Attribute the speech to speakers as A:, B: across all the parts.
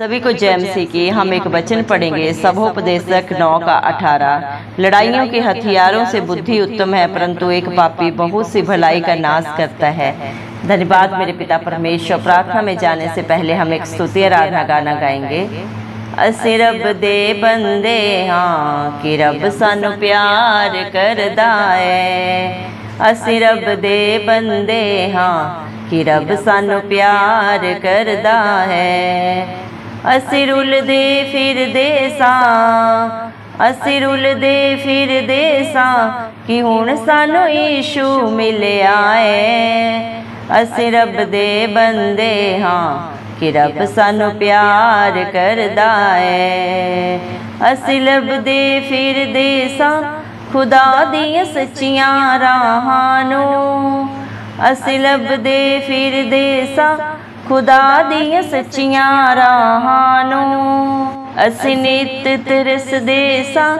A: सभी को जय मसीह की। हम एक वचन पढ़ेंगे सभोपदेशक 9 का 18। लड़ाइयों के हथियारों से बुद्धि उत्तम है, परंतु एक पापी बहुत सी भलाई का नाश करता है। धन्यवाद मेरे पिता परमेश्वर। प्रार्थना में जाने से पहले हम एक स्तुति आराधना गाना गाएंगे। असी रब दे बंदे हाँ कि रब सानू प्यार करदा है। असी रब दे बंदे हाँ कि रब सानू प्यार करदा है। असी रुलदे फिरदे सां, असी रुलदे फिरदे सां कि हुण सानू यीशु मिलिया है। असी रब दे बंदे हाँ कि रब सानू प्यार करदा है। असी लभदे फिरदे सां खुदा दियां सच्चियां राहां नूं। असी लभदे फिरदे सां खुदा दियां सच्चियां राहां नूं। असी नित तरसदे सां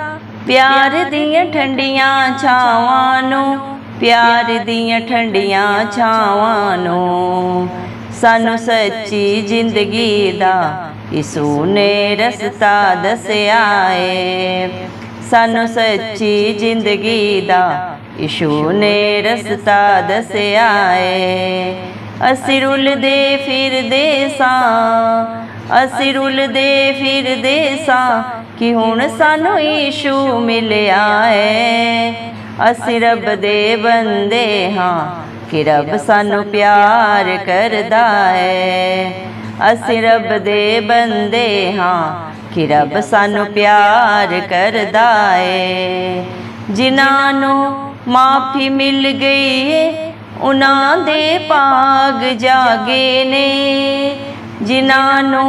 A: प्यार दियां ठंडियां छावां नूं, प्यार दियां ठंडियां छावां नूं। सानू सच्ची जिंदगी दा यीशु ने रस्ता दस्या है। सानू सच्ची जिंदगी दा यीशु ने रस्ता दस्या है। असी रुलदे फिरदे सां, असी रुलदे फिरदे सां कि हुण सानू यीशु मिलिया है। असी रब दे बंदे हाँ कि रब सानू प्यार करदा है। असी रब दे बंदे हाँ कि रब सानू प्यार करदा है। जिन्हां नू माफ़ी मिल गई है उन्हां दे भाग जागे ने। जिन्हां नू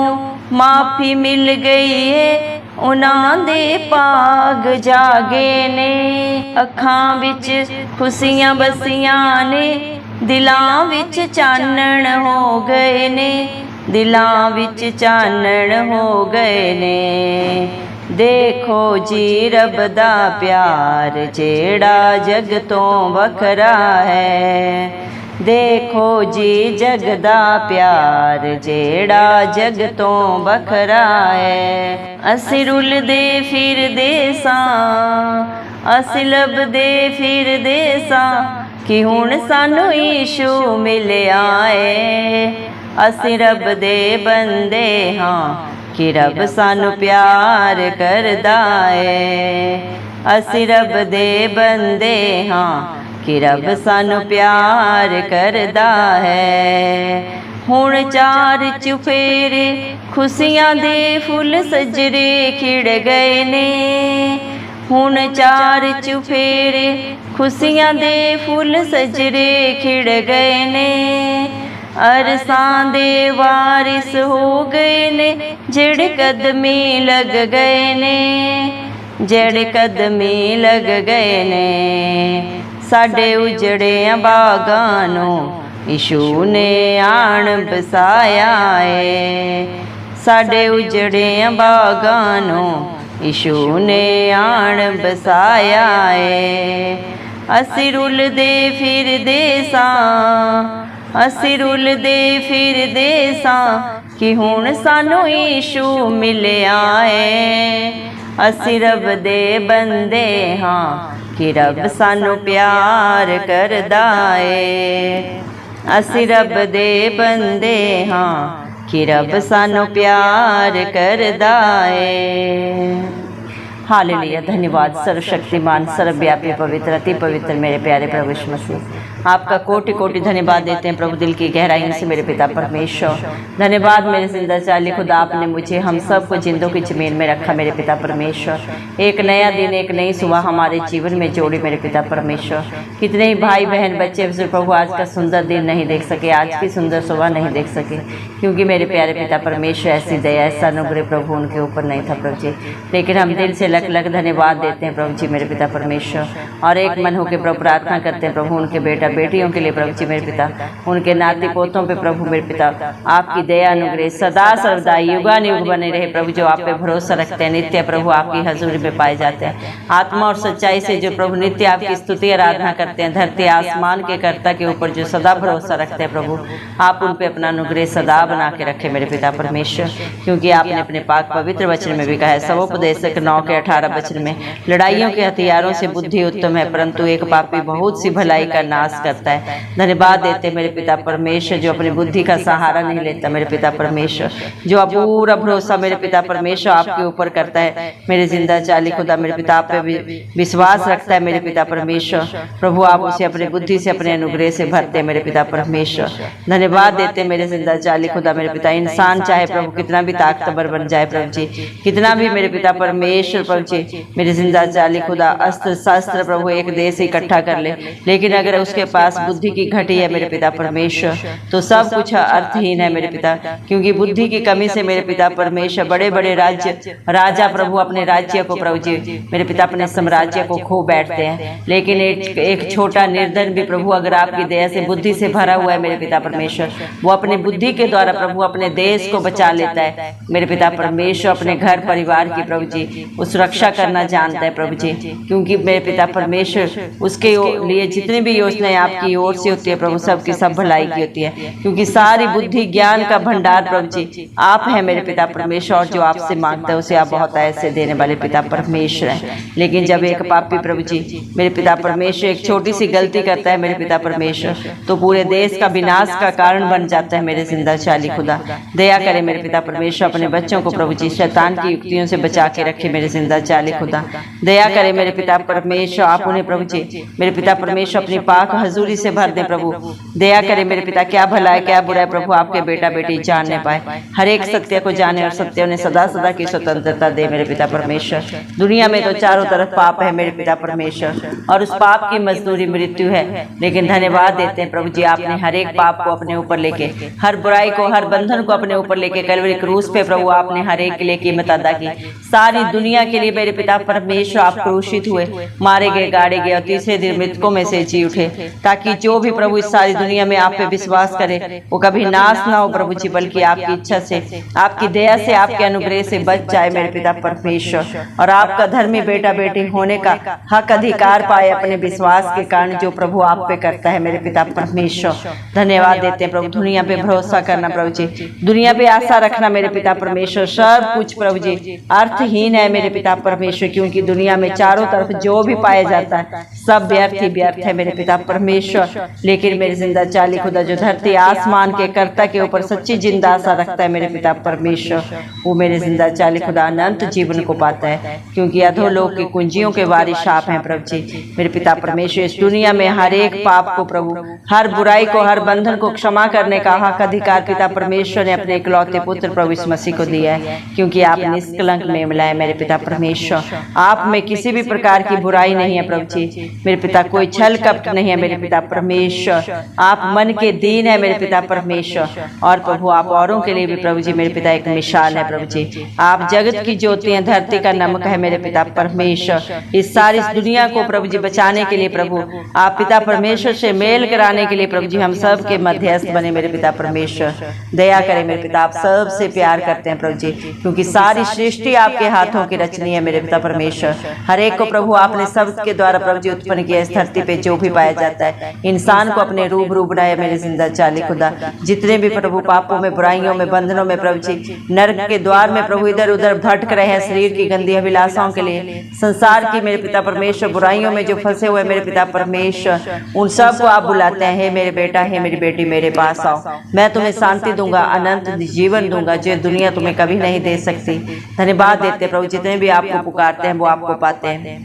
A: माफ़ी मिल गई है उन्हां दे भाग जागे ने। अखां विच खुशियां बसियां ने, दिलां विच चानण हो गए ने, दिलां विच चानण हो गए ने। देखो जी रब दा प्यार जेड़ा जग तो वखरा है। देखो जी जग दा प्यार जेड़ा जग तो वखरा है। असी रुलदे फिरदे सां, असी लभदे फिरदे सां कि हुण सानू यीशु मिलिया है। असी रब दे बंदे हाँ कि रब सानू प्यार करदा है। असी रब दे बंदे हाँ कि रब सानू प्यार करदा है। हुण चार चुफेरे खुशियां दे फुल सजरे खिड़ गए ने। हुण चार चुफेरे खुशियां दे फुल सजरे खिड़ गए ने। अरसां दे वारिस हो गए ने जेड़े कदमी लग गए ने, जेड़े कदमी लग गए ने। साडे उजड़ियां बागां नूं यीशु ने आण बसाया है। साडे उजड़ियां बागां नूं यीशु ने आण बसाया है। असी रुलदे फिरदे सां, असी रुलदे फिरदे सां कि हुण सानू यीशु मिलिया है। असी रब दे बंदे हाँ कि रब सानू प्यार करदा है। असी रब दे बंदे हाँ कि रब सानू प्यार करदा है। हालेलुया। धन्यवाद सर्वशक्तिमान सर्वव्यापी पवित्र अति पवित्र मेरे प्यारे प्रभु यीशु मसीह, आपका कोटि कोटि धन्यवाद देते हैं प्रभु दिल की गहराइयों से मेरे पिता परमेश्वर। धन्यवाद मेरे जिंदा चाली खुदा, आपने मुझे हम सबको जिंदों की जमीन में रखा मेरे पिता परमेश्वर। एक नया दिन एक नई सुबह हमारे जीवन में जोड़ी मेरे पिता परमेश्वर। कितने ही भाई बहन बच्चे प्रभु आज का सुंदर दिन नहीं देख सके, आज की सुंदर सुबह नहीं देख सके, क्योंकि मेरे प्यारे पिता परमेश्वर ऐसी दया ऐसा अनुग्रह प्रभु उनके ऊपर नहीं था प्रभु जी। लेकिन हम दिल से लख धन्यवाद देते हैं प्रभु जी मेरे पिता परमेश्वर, और एक मन होकर प्रभु प्रार्थना करते हैं प्रभु उनके बेटा बेटियों के लिए प्रभु जी मेरे पिता, उनके नाती पोतों पे प्रभु मेरे पिता आपकी दया अनुग्रह सदा सर्वदा युगानुयुग बने रहे प्रभु, जो आप पे भरोसा रखते हैं, नित्य प्रभु आपकी हजूरी में पाए जाते हैं। आत्मा और सच्चाई से जो प्रभु नित्य आपकी स्तुति आराधना करते हैं, धरती आसमान के कर्ता के ऊपर जो सदा भरोसा रखते हैं प्रभु, आप उन पे अपना अनुग्रह सदा बना के रखे मेरे पिता परमेश्वर, क्योंकि आपने अपने पाक पवित्र वचन में भी कहा है, सबोपदेशक 9:18 वचन में, लड़ाइयों के हथियारों से बुद्धि उत्तम है, परंतु एक पापी बहुत सी भलाई का नाश करता है। धन्यवाद देते मेरे पिता परमेश्वर, जो अपनी बुद्धि का सहारा नहीं लेता मेरे पिता परमेश्वर, जो पूरा भरोसा मेरे पिता परमेश्वर आपके ऊपर करता है मेरे जिंदा चाली खुदा मेरे पिता, आप पे विश्वास रखता है मेरे पिता परमेश्वर प्रभु, आप उसे अपनी बुद्धि से अपने अनुग्रह से भरते हैं मेरे पिता परमेश्वर। धन्यवाद देते मेरे जिंदा चाली खुदा मेरे पिता, इंसान चाहे प्रभु कितना भी ताकतवर बन जाए प्रभु जी, कितना भी मेरे पिता परमेश्वर प्रभु जी मेरे जिंदा चाली खुदा अस्त्र शस्त्र प्रभु एक देश इकट्ठा कर ले, लेकिन अगर उसके पास बुद्धि की घटी है मेरे पिता परमेश्वर, तो सब कुछ अर्थहीन है मेरे पिता, क्योंकि बुद्धि की कमी से मेरे पिता परमेश्वर बड़े बड़े राजा प्रभु अपने राज्य को प्रभु जी मेरे पिता अपने साम्राज्य को खो बैठते हैं, लेकिन एक छोटा निर्धन भी प्रभु अगर आपकी दया से बुद्धि से भरा हुआ है मेरे पिता परमेश्वर, वो अपनी बुद्धि के द्वारा प्रभु अपने देश को बचा लेता है मेरे पिता परमेश्वर, अपने घर परिवार की प्रभु जी वो सुरक्षा करना जानता है प्रभु जी, क्योंकि मेरे पिता परमेश्वर उसके लिए जितनी भी योजनाएं आपकी ओर से होती है प्रभु, सबकी सब भलाई की होती है, क्योंकि सारी बुद्धि ज्ञान का भंडार प्रभु जी आप है मेरे पिता परमेश्वर, और जो आपसे मांगता है उसे आप बहुत ऐसे देने वाले पिता परमेश्वर हैं। लेकिन जब एक पापी प्रभु जी मेरे पिता परमेश्वर एक छोटी सी गलती करता है मेरे पिता परमेश्वर, तो पूरे देश का विनाश का कारण बन जाता है मेरे जिंदा चाली खुदा। दया करे मेरे पिता परमेश्वर, अपने बच्चों को प्रभु जी शैतान की युक्तियों से बचा के रखे मेरे जिंदा चाली खुदा। दया करे मेरे पिता परमेश्वर, आप उन्हें प्रभु जी मेरे पिता परमेश्वर अपनी पाक हजूरी से भर दे प्रभु। दया करे मेरे पिता, क्या भला है क्या बुरा है प्रभु आपके बेटा बेटी जानने पाए, हर एक सत्य को जाने और सत्य उन्हें सदा सदा की स्वतंत्रता दे मेरे पिता परमेश्वर। दुनिया में तो चारों तरफ पाप है मेरे पिता परमेश्वर, और उस पाप की मजदूरी मृत्यु है, लेकिन धन्यवाद देते हैं प्रभु जी आपने हर एक पाप को अपने ऊपर लेके, हर बुराई को हर बंधन को अपने ऊपर लेके कलवरी क्रूस पे प्रभु आपने हर एक के लिए कीमत अदा की। सारी दुनिया के लिए मेरे पिता परमेश्वर आप क्रूसित हुए, मारे गए गाड़े गए और तीसरे दिन मृतकों में से जी उठे, ताकि जो भी प्रभु इस सारी दुनिया में आप पे विश्वास करे वो कभी नाश ना हो प्रभु जी, बल्कि आपकी इच्छा से आपकी दया से आपके अनुग्रह से बच जाए मेरे पिता परमेश्वर, और आपका धर्मी बेटा बेटी होने का हक अधिकार पाए अपने विश्वास के कारण जो प्रभु आप पे करता है मेरे पिता परमेश्वर। धन्यवाद देते हैं प्रभु, दुनिया पे भरोसा करना प्रभु जी, दुनिया पे आशा रखना मेरे पिता परमेश्वर, सब कुछ प्रभु जी अर्थहीन है मेरे पिता परमेश्वर, क्योंकि दुनिया में चारों तरफ जो भी पाया जाता है सब व्यर्थ ही व्यर्थ है मेरे पिता परमेश्वर। लेकिन मेरे जिंदा चाली खुदा जो धरती आसमान के कर्ता के ऊपर सच्ची जिंदा आशा रखता है मेरे पिता परमेश्वर, वो मेरे जिंदा चाली खुदा अनंत जीवन को पाता है, क्योंकि अधोलोक की कुंजियों के वारिस आप हैं प्रभु जी मेरे पिता परमेश्वर। इस दुनिया में हर एक पाप को प्रभु, हर बुराई को, हर बंधन को क्षमा करने का हक अधिकार पिता परमेश्वर ने अपने इकलौते पुत्र प्रभु यीशु मसीह को दिया है, क्योंकि आप निष्कलंक निर्मला है मेरे पिता परमेश्वर। आप में किसी भी प्रकार की बुराई नहीं है प्रभु जी मेरे पिता, कोई छल कपट नहीं है मेरे पिता परमेश्वर, आप मन के दीन है मेरे पिता परमेश्वर, और प्रभु आप औरों के लिए भी प्रभु जी मेरे पिता एक मिसाल है प्रभु जी। आप जगत की ज्योति हैं, धरती का नमक है मेरे पिता परमेश्वर। इस सारी दुनिया को प्रभु जी बचाने के लिए प्रभु आप पिता परमेश्वर से मेल कराने के लिए प्रभु जी हम सब के मध्यस्थ बने मेरे पिता परमेश्वर। दया करें मेरे पिता, आप सब से प्यार करते हैं प्रभु जी, क्योंकि सारी सृष्टि आपके हाथों की रचनी है मेरे पिता परमेश्वर। हर एक को प्रभु आपने सब के द्वारा प्रभु जी उत्पन्न किया, इस धरती पे जो भी पाया जाता है इंसान को अपने रूबरू बनाया मेरे जिंदा चाली खुदा। जितने भी प्रभु पापों में, बुराइयों में, बंधनों में प्रभु जी नरक के द्वार में प्रभु इधर उधर भटक रहे हैं शरीर की गंदी अभिलाषाओं के लिए, संसार की मेरे पिता परमेश्वर बुराइयों में जो फंसे हुए मेरे पिता परमेश्वर, उन सब को आप बुलाते हैं, हे मेरे बेटा, हे मेरी बेटी, मेरे पास आओ, मैं तुम्हें शांति दूंगा, अनंत जीवन दूंगा जो दुनिया तुम्हें कभी नहीं दे सकती। धन्यवाद देते प्रभु, जितने भी आपको पुकारते हैं वो आपको पाते हैं,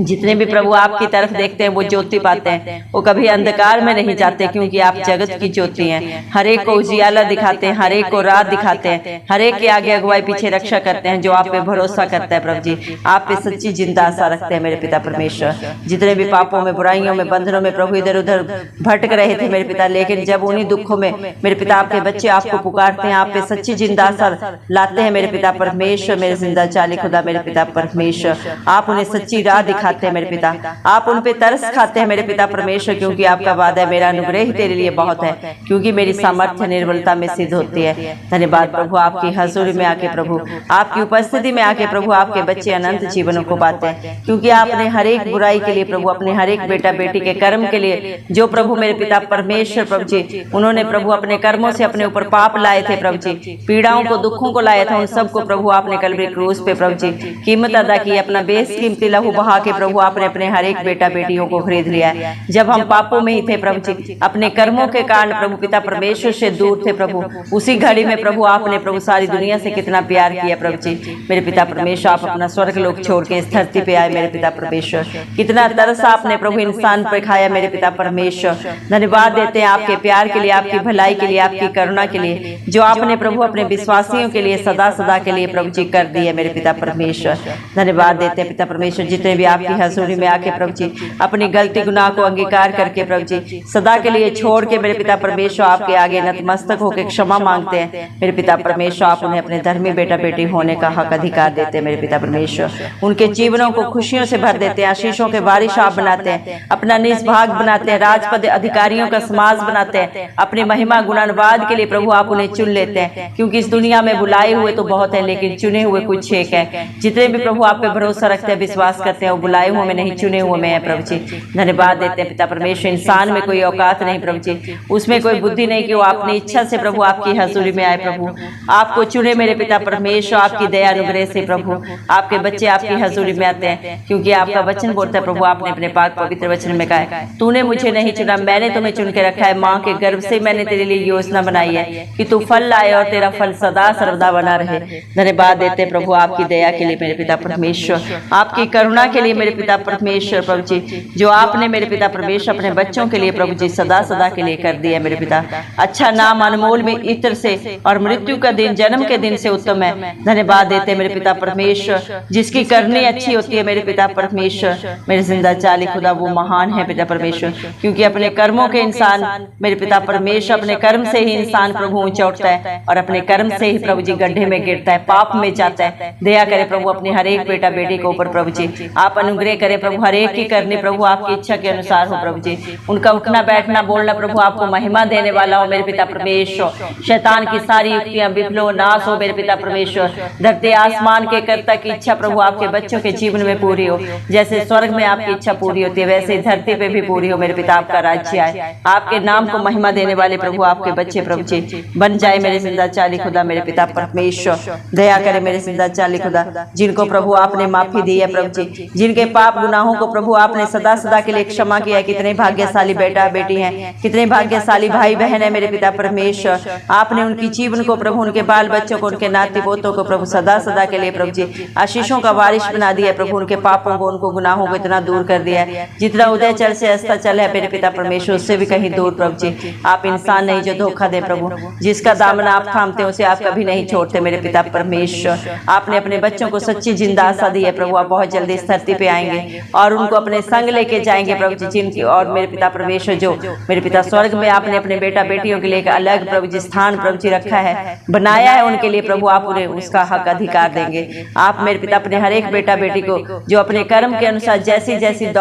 A: जितने भी प्रभु आपकी तरफ देखते हैं वो ज्योति पाते हैं, वो कभी अंधकार में नहीं जाते, क्योंकि आप जगत की ज्योति हैं। हर एक को उजियाला दिखाते हैं, हर एक को राह दिखाते हैं, हर एक के आगे अगुवाई पीछे रक्षा करते हैं जो आप पे भरोसा करता है प्रभु जी। आप पे सच्ची जिंदा आशा रखते हैं मेरे पिता परमेश्वर। जितने भी पापों में, बुराइयों में, बंधनों में प्रभु इधर उधर भटक रहे थे मेरे पिता, लेकिन जब उन्हीं दुखों में मेरे पिता आपके बच्चे आपको पुकारते हैं, आप पे सच्ची जिंदा आशा लाते हैं मेरे पिता परमेश्वर। मेरे जिंदा चाली खुदा मेरे पिता परमेश्वर, आप उन्हें सच्ची राह दिखाते हैं मेरे पिता, आप उन पे तरस खाते हैं मेरे पिता परमेश्वर, क्योंकि आपका वादा है मेरा अनुग्रह ही तेरे लिए बहुत है, क्योंकि मेरी सामर्थ्य निर्बलता में सिद्ध होती है। धन्यवाद प्रभु, आपकी हजूरी में आके प्रभु, आपकी उपस्थिति में आके प्रभु, आपके बच्चे अनंत जीवनों को पाते हैं, क्योंकि आपने हर एक बुराई के लिए प्रभु, अपने हर एक बेटा बेटी के कर्म के लिए जो प्रभु मेरे पिता परमेश्वर प्रभु जी, उन्होंने प्रभु अपने कर्मों से अपने ऊपर पाप लाए थे प्रभु जी, पीड़ाओं को दुखों को लाया था, उन सबको प्रभु आपने कलवरी क्रूस पे प्रभु जी कीमत अदा की, अपना बेशकीमती लहू बहा के प्रभु आपने अपने हर एक बेटा बेटियों को खरीद लिया। जब हम पापों में ही थे प्रभु जी, अपने कर्मों के कारण प्रभु पिता परमेश्वर से दूर थे प्रभु, उसी घड़ी में प्रभु आपने प्रभु सारी दुनिया से कितना प्यार किया प्रभु जी मेरे पिता परमेश्वर, आप अपना स्वर्ग लोक छोड़ के इस धरती पे आए मेरे पिता परमेश्वर, कितना तरस आपने प्रभु इंसान पे खाया मेरे पिता परमेश्वर। धन्यवाद देते हैं आपके प्यार के लिए, आपकी भलाई के लिए, आपकी करुणा के लिए, जो आपने प्रभु अपने विश्वासियों के लिए सदा सदा के लिए प्रभु जी कर दिए मेरे पिता परमेश्वर। धन्यवाद देते हैं पिता परमेश्वर, जितने भी आपकी हजूरी में आके प्रभु जी अपनी गलती गुनाह को अंगीकार करके प्रभु जी सदा के लिए छोड़ के मेरे पिता परमेश्वर आपके आगे नतमस्तक होकर क्षमा मांगते हैं मेरे पिता परमेश्वर, आप उन्हें अपने धर्मी बेटा बेटी होने का हक अधिकार देते हैं मेरे पिता परमेश्वर, उनके जीवनों को खुशियों से भर देते हैं, आशीषों के बारिश आप बनाते हैं, अपना निज भाग बनाते हैं, राजपद अधिकारियों का समाज बनाते हैं, अपनी महिमा गुणानुवाद के लिए प्रभु आप उन्हें चुन लेते हैं, क्योंकि इस दुनिया में बुलाए हुए तो बहुत है लेकिन चुने हुए कुछ एक है। जितने भी प्रभु आप पे भरोसा रखते हैं, विश्वास करते हैं, वो बुलाए हुए में नहीं चुने हुए में है प्रभु जी। धन्यवाद देते हैं पिता परमेश्वर, इंसान में कोई औकात नहीं प्रभु जी, उसमें कोई बुद्धि नहीं कि वो अपनी इच्छा से प्रभु आपकी हजूरी में आए प्रभु, आपको चुने मेरे पिता परमेश्वर, आपकी दया अनुग्रह से प्रभु आपके बच्चे आपकी हजूरी में आते हैं, क्योंकि आपका वचन बोलता है प्रभु, आपने अपने पाक पवित्र वचन में कहा तूने मुझे नहीं चुना, मैंने तुम्हें चुन के रखा है, माँ के गर्भ से मैंने तेरे लिए योजना बनाई है कि तू फल लाए और तेरा फल सदा सर्वदा बना रहे। धन्यवाद देते प्रभु आपकी दया के लिए मेरे पिता परमेश्वर, आपकी करुणा के लिए मेरे पिता परमेश्वर प्रभु जी, जो आपने मेरे पिता परमेश्वर अपने बच्चों के लिए प्रभु जी सदा सदा के लिए कर दिया मेरे पिता। अच्छा नाम अनमोल में इत्र से और मृत्यु का दिन जन्म के दिन से उत्तम है। धन्यवाद देते मेरे पिता परमेश्वर, जिसकी करनी अच्छी होती है मेरे पिता परमेश्वर, मेरे जिंदा चाली खुदा वो महान है पिता परमेश्वर, क्योंकि अपने कर्मों के इंसान मेरे पिता परमेश्वर, अपने कर्म से ही इंसान प्रभु ऊंचा उठता है और अपने कर्म से ही प्रभु जी गड्ढे में गिरता है, पाप में जाता है। दया करे प्रभु अपने हर एक बेटा बेटी के ऊपर प्रभु जी, आप अनुग्रह करें प्रभु, हर एक की करनी प्रभु आपकी इच्छा के अनुसार हो प्रभु जी, उनका उठना बैठना बोलना प्रभु आपको महिमा देने वाला हो मेरे पिता परमेश्वर। शैतान की सारी युक्तियां विफलो नाश हो मेरे पिता परमेश्वर, धरती आसमान के कर्ता की इच्छा प्रभु आपके बच्चों के जीवन में पूरी हो, जैसे स्वर्ग में आपकी इच्छा पूरी होती है वैसे धरती पे भी पूरी हो मेरे पिता, आपका राज्य आए, आपके नाम को महिमा देने वाले प्रभु आपके बच्चे प्रभु जी बन जाए मेरे जिंदा चाली खुदा मेरे पिता परमेश्वर। दया करे मेरे जिंदा चाली खुदा, जिनको प्रभु आपने माफी दी है प्रभु जी, जिनके पाप गुनाहों को प्रभु आपने सदा सदा के लिए क्षमा किया है, कितने भाग्यशाली बेटा बेटी हैं, कितने भाग्यशाली भाई बहन है मेरे पिता परमेश्वर, आपने उनकी जीवन को प्रभु, उनके बाल बच्चों को, उनके नाती पोतों को प्रभु सदा सदा के लिए प्रभु जी आशीषों का वारिश बना दिया प्रभु, उनके पापों को उनको गुनाहों को इतना दूर कर दिया है, जितना उदय चल से अस्ताचल है मेरे पिता परमेश्वर उससे भी कहीं दूर प्रभु जी। आप इंसान नहीं जो धोखा दे प्रभु, जिसका दामन आप थामते उसे आप कभी नहीं छोड़ते मेरे पिता परमेश्वर। आपने अपने बच्चों को सच्ची जिंदा आशा दी है प्रभु, आप बहुत जल्दी इस धरती पे आएंगे और उनको अपने संग लेके जाएंगे प्रभु जी, जिनकी और मेरे पिता परमेश्वर जो मेरे पिता स्वर्ग में आपने अपने बेटा बेटियों के लिए एक अलग प्रभु जी स्थान प्रभु जी रखा है, बनाया है उनके लिए प्रभु, आप उन्हें उसका हक अधिकार देंगे। आप मेरे पिता अपने हर एक बेटा बेटी को जो अपने कर्म के अनुसार जैसी जैसी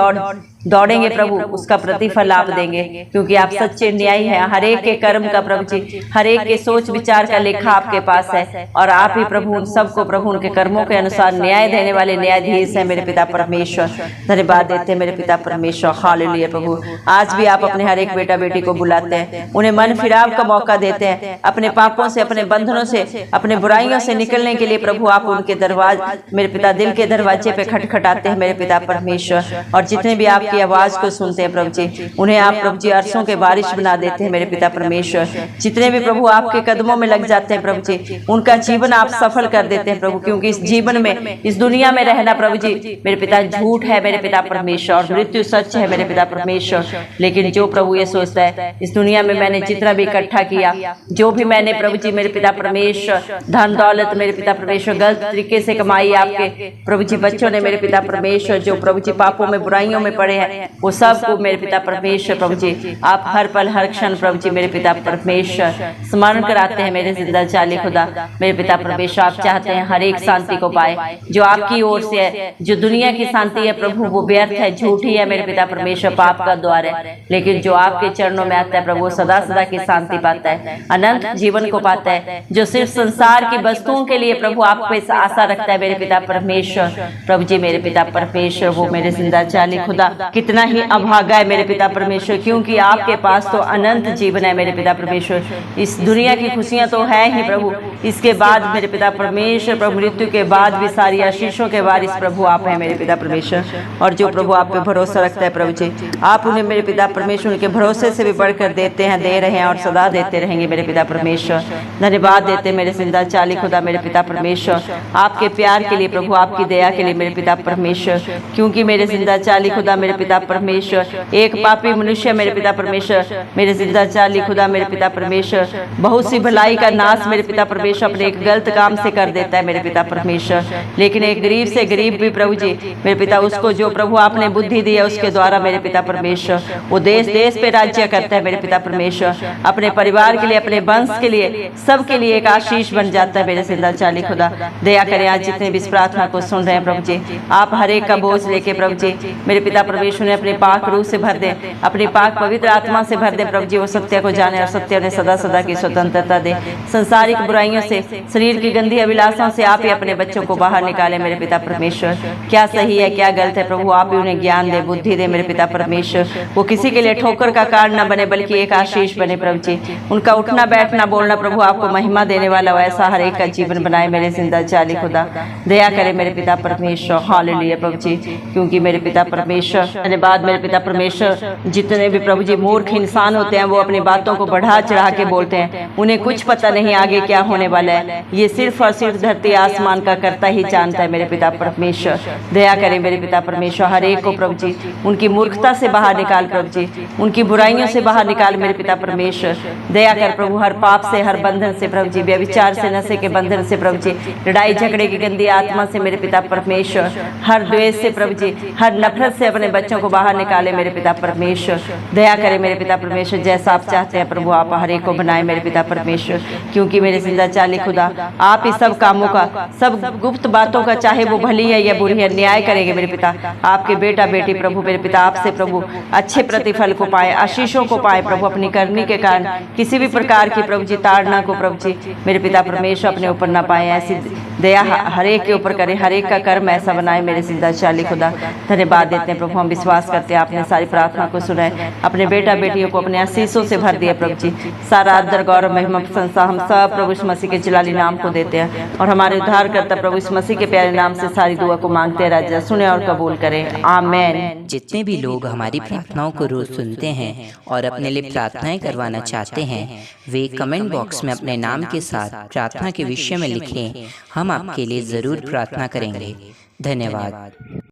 A: दौड़ेंगे प्रभु उसका प्रतिफल आप देंगे, क्योंकि आप सच्चे न्यायी हैं। हर एक के कर्म का प्रभु जी, हर एक के सोच विचार का लेखा आपके पास है और आप ही प्रभु उन सबको प्रभु उनके कर्मों के अनुसार न्याय देने वाले न्यायाधीश हैं मेरे पिता परमेश्वर। धन्यवाद देते हैं मेरे पिता परमेश्वर। हालेलुया प्रभु, आज भी आप अपने हर एक बेटा बेटी को बुलाते हैं, उन्हें मन फिराव का मौका देते हैं, अपने पापों से, अपने बंधनों से, अपने बुराइयों से निकलने के लिए प्रभु आप उनके दरवाजे मेरे पिता दिल के दरवाजे पे खटखटाते हैं मेरे पिता परमेश्वर। और जितने भी आप की आवाज को सुनते हैं प्रभु जी, उन्हें आप प्रभु जी अरसों के बारिश बना देते हैं मेरे पिता परमेश्वर। जितने भी प्रभु आपके कदमों में लग जाते हैं प्रभु जी, उनका जीवन आप सफल कर देते हैं प्रभु, क्योंकि इस जीवन में, इस दुनिया में रहना प्रभु जी मेरे पिता झूठ है मेरे पिता परमेश्वर और मृत्यु सच है मेरे पिता परमेश्वर। लेकिन जो प्रभु ये सोचता है, इस दुनिया में मैंने जितना भी इकट्ठा किया, जो भी मैंने प्रभु जी मेरे पिता परमेश्वर धन दौलत मेरे पिता परमेश्वर गलत तरीके से कमाई, आपके प्रभु जी बच्चों ने मेरे पिता परमेश्वर जो प्रभु जी पापों में बुराइयों में पड़े हैं वो सबको मेरे पिता परमेश्वर प्रभु जी आप हर पल हर क्षण प्रभु जी मेरे पिता परमेश्वर स्मरण कराते हैं मेरे जिंदा जाली खुदा। मेरे पिता परमेश्वर आप चाहते हैं हर एक शांति को पाए जो आपकी ओर से है। जो दुनिया की शांति है प्रभु वो व्यर्थ है, झूठी है मेरे पिता परमेश्वर, पाप का द्वार है। लेकिन जो आपके चरणों में आता है प्रभु वो सदा सदा की शांति पाता है, अनंत जीवन को पाता है। जो सिर्फ संसार की वस्तुओं के लिए प्रभु आप पे आशा रखता है मेरे पिता परमेश्वर प्रभु जी मेरे पिता परमेश्वर वो मेरे जिंदा जाली खुदा कितना ही अभागा है मेरे पिता परमेश्वर, क्योंकि आपके पास तो अनंत जीवन है मेरे पिता परमेश्वर। इस दुनिया की खुशियां तो है ही प्रभु, इसके बाद मेरे पिता परमेश्वर प्रभु मृत्यु के बाद भी सारी आशीषों के वारिस प्रभु आप हैं मेरे पिता परमेश्वर। और जो प्रभु आप पे भरोसा रखता है प्रभु जी आप उन्हें मेरे पिता परमेश्वर उनके भरोसे से भी बढ़कर देते हैं, दे रहे हैं और सदा देते रहेंगे मेरे पिता परमेश्वर। धन्यवाद देते मेरे जिंदा जाली खुदा मेरे पिता परमेश्वर आपके प्यार के लिए प्रभु, आपकी दया के लिए मेरे पिता परमेश्वर, क्योंकि मेरे जिंदा जाली खुदा मेरे पिता परमेश्वर एक पापी मनुष्य मेरे पिता परमेश्वर मेरे जिंदा जाली खुदा मेरे पिता परमेश्वर बहुत सी भलाई का नाश मेरे पिता परमेश्वर अपने एक गलत काम से कर देता है मेरे पिता परमेश्वर। लेकिन एक गरीब से गरीब भी प्रभु जी मेरे पिता उसको जो प्रभु आपने बुद्धि दी है उसके द्वारा मेरे पिता परमेश्वर वो देश देश पे राज्य करता है मेरे पिता परमेश्वर, अपने परिवार के लिए अपने वंश के लिए सबके लिए एक आशीष बन जाता है मेरे जिंदा जाली खुदा। दया करें आज जितने भी इस प्रार्थना को सुन रहे हैं प्रभु जी आप हर एक का बोझ लेके प्रभु जी मेरे पिता परमेश्वर ने अपने पाक रूह से भर दे, अपनी पाक पवित्र आत्मा से भर दे प्रभु जी। वो सत्य को जाने और सत्य उन्हें सदा सदा की स्वतंत्रता दे, संसारिक बुराइयों से शरीर की गंदी अभिलाषाओं से आप ही अपने बच्चों को बाहर निकाले मेरे पिता परमेश्वर। क्या सही है क्या गलत है प्रभु आप ही उन्हें ज्ञान दे, बुद्धि दे मेरे पिता परमेश्वर। वो किसी के लिए ठोकर का कारण न बने बल्कि एक आशीष बने प्रभु जी। उनका उठना बैठना बोलना प्रभु आपको महिमा देने वाला वैसा हर एक का जीवन बनाए मेरे जिंदा जाली खुदा। दया करे मेरे पिता परमेश्वर। हालेलुया प्रभु जी, क्योंकि मेरे पिता परमेश्वर धन्यवाद मेरे पिता परमेश्वर। जितने भी प्रभु जी मूर्ख इंसान होते हैं वो अपनी बातों को बढ़ा चढ़ा के बोलते हैं, उन्हें कुछ पता नहीं आगे क्या होने वाला है। ये सिर्फ और सिर्फ धरती आसमान का करता ही जानता है मेरे पिता परमेश्वर। दया करे मेरे पिता परमेश्वर हर एक को प्रभु जी उनकी मूर्खता से बाहर निकाल प्रभु जी, उनकी बुराइयों से बाहर निकाल मेरे पिता परमेश्वर। दया कर प्रभु हर पाप से हर बंधन से प्रभु जी, व्यभिचार से नशे के बंधन से प्रभु जी, लड़ाई झगड़े की गंदी आत्मा से मेरे पिता परमेश्वर, हर द्वेष से प्रभु जी, हर नफरत से अपने बच्चों को बाहर निकाले मेरे पिता परमेश्वर। दया करे मेरे पिता परमेश्वर जैसा आप चाहते हैं प्रभु आप हर एक को बनाए मेरे पिता परमेश्वर, क्योंकि मेरे जिंदा जाली खुदा आप ही सब कामों का सब गुप्त बातों का चाहे वो भली है या बुरी है न्याय करेंगे मेरे पिता। आपके बेटा बेटी प्रभु मेरे पिता आपसे प्रभु अच्छे प्रतिफल को पाए, आशीषों को पाए प्रभु, अपनी करनी के कारण किसी भी प्रकार की प्रभु जी ताड़ना को प्रभु जी मेरे पिता परमेश्वर अपने ऊपर ना पाए। ऐसी दया हर एक के ऊपर करे, हर एक का कर्म ऐसा बनाए मेरे जिंदा जाली खुदा। धन्यवाद देते हैं प्रभु, हम विश्वास करते हैं आपने सारी प्रार्थना को सुना है, अपने बेटा बेटियों को अपने आशीषों से भर दिया प्रभु जी। सारा आदर गौरव महिमा प्रशंसा हम सब प्रभु यीशु मसीह के जलाली नाम को देते हैं और हमारे उद्धारकर्ता प्रभु यीशु मसीह के प्यारे नाम से सारी दुआ को मांगते हैं। राजा सुने और कबूल करें, आमीन।
B: जितने भी लोग हमारी प्रार्थनाओं को रोज सुनते हैं और अपने लिए प्रार्थनाएं करवाना चाहते हैं वे कमेंट बॉक्स में अपने नाम के साथ प्रार्थना के विषय में लिखें, हम आपके लिए जरूर प्रार्थना करेंगे। धन्यवाद।